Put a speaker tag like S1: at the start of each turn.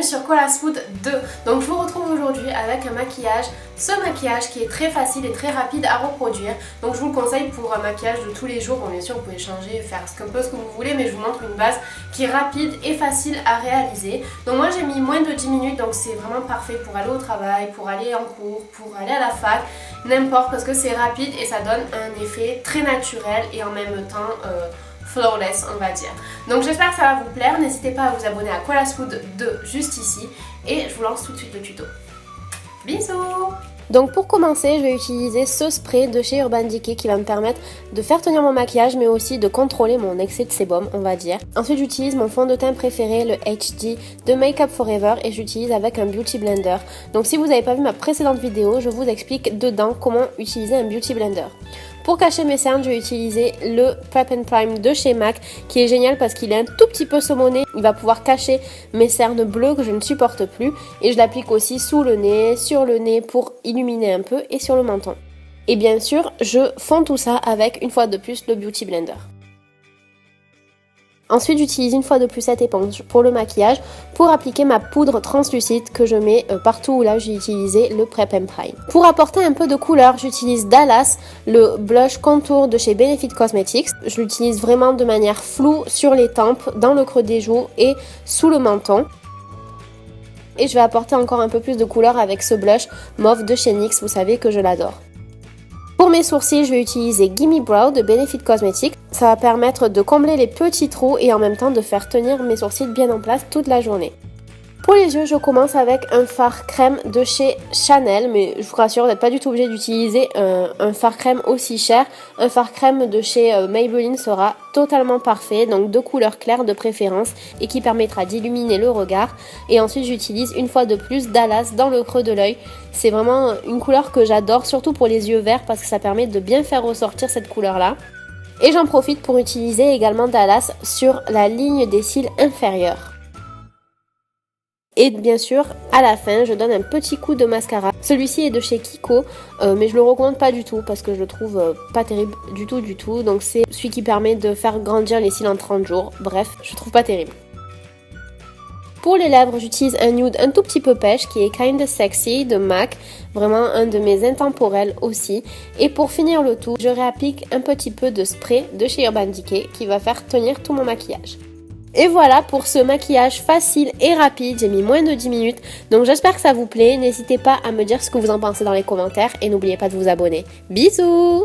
S1: sur Kola's Food 2. Donc je vous retrouve aujourd'hui avec un maquillage, ce maquillage qui est très facile et très rapide à reproduire. Donc je vous le conseille pour un maquillage de tous les jours. Bon, bien sûr vous pouvez changer, faire un peu ce que vous voulez, mais je vous montre une base qui est rapide et facile à réaliser. Donc moi j'ai mis moins de 10 minutes, donc c'est vraiment parfait pour aller au travail, pour aller en cours, pour aller à la fac, n'importe, parce que c'est rapide et ça donne un effet très naturel et en même temps flawless, on va dire. Donc j'espère que ça va vous plaire. N'hésitez pas à vous abonner à Kola's Food 2 juste ici. Et je vous lance tout de suite le tuto. Bisous! Donc pour commencer, je vais utiliser ce spray de chez Urban Decay qui va me permettre de faire tenir mon maquillage mais aussi de contrôler mon excès de sébum, on va dire. Ensuite j'utilise mon fond de teint préféré, le HD de Make Up For Ever, et j'utilise avec un Beauty Blender. Donc si vous n'avez pas vu ma précédente vidéo, je vous explique dedans comment utiliser un Beauty Blender. Pour cacher mes cernes, je vais utiliser le Prep and Prime de chez MAC qui est génial parce qu'il est un tout petit peu saumonné. Il va pouvoir cacher mes cernes bleues que je ne supporte plus, et je l'applique aussi sous le nez, sur le nez pour illuminer un peu, et sur le menton. Et bien sûr, je fonds tout ça avec une fois de plus le Beauty Blender. Ensuite, j'utilise une fois de plus cette éponge pour le maquillage pour appliquer ma poudre translucide que je mets partout où là j'ai utilisé le Prep and Prime. Pour apporter un peu de couleur, j'utilise Dallas, le blush contour de chez Benefit Cosmetics. Je l'utilise vraiment de manière floue sur les tempes, dans le creux des joues et sous le menton. Et je vais apporter encore un peu plus de couleur avec ce blush mauve de chez NYX, vous savez que je l'adore. Pour mes sourcils, je vais utiliser Gimme Brow de Benefit Cosmetics. Ça va permettre de combler les petits trous et en même temps de faire tenir mes sourcils bien en place toute la journée. Pour les yeux, je commence avec un fard crème de chez Chanel, mais je vous rassure, vous n'êtes pas du tout obligé d'utiliser un fard crème aussi cher. Un fard crème de chez Maybelline sera totalement parfait, donc de couleur claire de préférence et qui permettra d'illuminer le regard. Et ensuite, j'utilise une fois de plus Dallas dans le creux de l'œil. C'est vraiment une couleur que j'adore, surtout pour les yeux verts parce que ça permet de bien faire ressortir cette couleur-là. Et j'en profite pour utiliser également Dallas sur la ligne des cils inférieurs. Et bien sûr, à la fin, je donne un petit coup de mascara. Celui-ci est de chez Kiko, mais je le recommande pas du tout parce que je le trouve pas terrible du tout. Donc c'est celui qui permet de faire grandir les cils en 30 jours. Bref, je trouve pas terrible. Pour les lèvres, j'utilise un nude un tout petit peu pêche qui est Kinda Sexy de MAC. Vraiment un de mes intemporels aussi. Et pour finir le tout, je réapplique un petit peu de spray de chez Urban Decay qui va faire tenir tout mon maquillage. Et voilà pour ce maquillage facile et rapide, j'ai mis moins de 10 minutes, donc j'espère que ça vous plaît. N'hésitez pas à me dire ce que vous en pensez dans les commentaires et n'oubliez pas de vous abonner. Bisous!